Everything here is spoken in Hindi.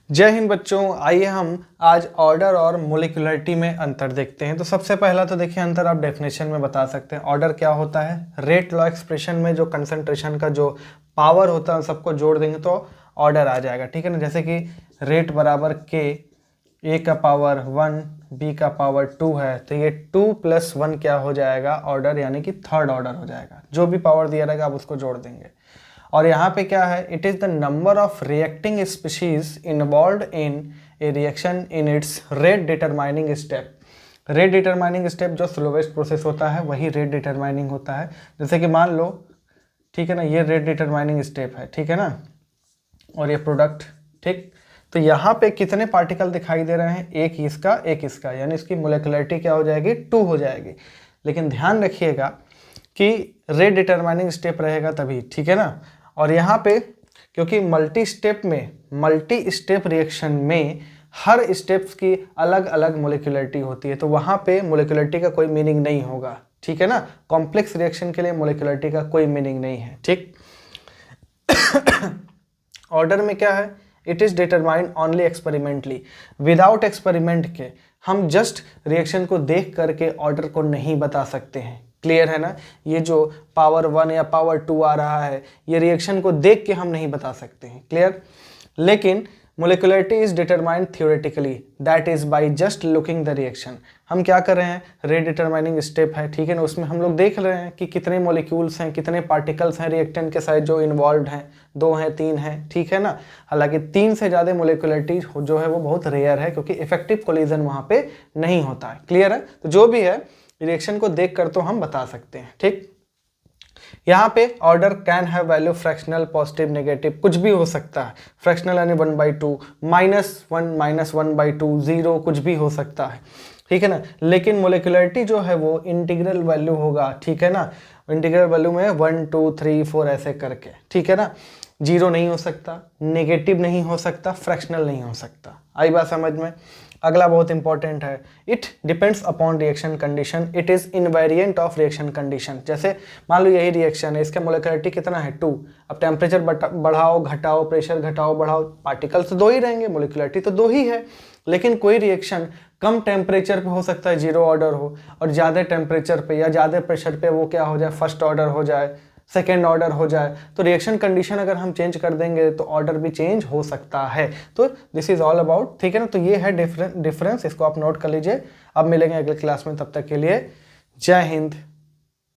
जय हिंद बच्चों, आइए हम आज ऑर्डर और मोलिकुलरिटी में अंतर देखते हैं। तो सबसे पहला तो देखिए अंतर आप डेफिनेशन में बता सकते हैं। ऑर्डर क्या होता है? रेट लॉ एक्सप्रेशन में जो कंसंट्रेशन का जो पावर होता है सबको जोड़ देंगे तो ऑर्डर आ जाएगा, ठीक है ना। जैसे कि रेट बराबर के, ए का पावर 1 बी का पावर 2 है, तो ये 2 + 1 क्या हो जाएगा? ऑर्डर, यानी कि थर्ड ऑर्डर हो जाएगा। जो भी पावर दिया रहेगा आप उसको जोड़ देंगे। और यहाँ पे क्या है? It is the number of reacting species involve in A reaction in its rate determining step. Rate determining step जो स्लोवेस्ट प्रोसेस होता है वही रेट डिटरमाइनिंग होता है। जैसे कि मान लो, ठीक है ना, ये रेट डिटरमाइनिंग स्टेप है, ठीक है ना, और ये प्रोडक्ट, ठीक। तो यहाँ पे कितने पार्टिकल दिखाई दे रहे हैं? एक इसका, यानी इसकी मोलिकुलरिटी क्या हो जाएगी? 2 हो जाएगी। लेकिन ध्यान रखिएगा कि रेट डिटरमाइनिंग स्टेप रहेगा तभी, ठीक है ना। और यहाँ पे क्योंकि मल्टी स्टेप रिएक्शन में हर स्टेप्स की अलग अलग मोलिकुलरिटी होती है, तो वहाँ पे मोलिकुलरिटी का कोई मीनिंग नहीं होगा, ठीक है ना। कॉम्प्लेक्स रिएक्शन के लिए मोलिकुलरिटी का कोई मीनिंग नहीं है, ठीक। ऑर्डर में क्या है? It is determined only experimentally. Without experiment के हम जस्ट रिएक्शन को देख करके ऑर्डर को नहीं बता सकते हैं। क्लियर है ना? ये जो पावर 1 या पावर 2 आ रहा है, ये रिएक्शन को देख के हम नहीं बता सकते हैं। क्लियर? लेकिन molecularity is determined theoretically, that is by just looking the reaction. हम क्या कर रहे हैं? रेट डिटरमाइनिंग स्टेप है, ठीक है ना, उसमें हम लोग देख रहे हैं कि कितने मॉलिक्यूल्स हैं, कितने पार्टिकल्स हैं रिएक्टेंट के साथ जो इन्वॉल्व हैं, 2 हैं 3 हैं, ठीक है ना। हालांकि 3 से ज़्यादा मोलिकुलरिटी जो है वो बहुत रेयर है, क्योंकि इफेक्टिव कोलिजन वहाँ पे नहीं होता है। क्लियर है? तो जो भी है रिएक्शन को देख कर तो हम बता सकते हैं, ठीक। यहाँ पे order can have value fractional, positive, negative, कुछ भी हो सकता है। फ्रैक्शनल यानी 1/2, -1 -1/2, 0, कुछ भी हो सकता है, ठीक है ना। लेकिन मोलिकुलरिटी जो है वो इंटीग्रल वैल्यू होगा, ठीक है ना। इंटीग्रल वैल्यू में 1 2 3 4 ऐसे करके, ठीक है ना। 0 नहीं हो सकता, नेगेटिव नहीं हो सकता, फ्रैक्शनल नहीं हो सकता। आई बात समझ में? अगला बहुत इंपॉर्टेंट है। It depends upon reaction condition, it is invariant of reaction condition. जैसे मान लो यही रिएक्शन है, इसका मोलिकुलरिटी कितना है? 2। अब टेम्परेचर बढ़ाओ घटाओ, प्रेशर घटाओ बढ़ाओ, पार्टिकल्स तो 2 ही रहेंगे, मोलिकुलरिटी तो 2 ही है। लेकिन कोई रिएक्शन कम टेम्परेचर पे हो सकता है 0 ऑर्डर हो, और ज़्यादा टेम्परेचर पे या ज़्यादा प्रेशर पे वो क्या हो जाए? फर्स्ट ऑर्डर हो जाए, सेकेंड ऑर्डर हो जाए। तो रिएक्शन कंडीशन अगर हम चेंज कर देंगे तो ऑर्डर भी चेंज हो सकता है। तो दिस इज ऑल अबाउट, ठीक है ना। तो ये है डिफरेंस, इसको आप नोट कर लीजिए। अब मिलेंगे अगले क्लास में, तब तक के लिए जय हिंद।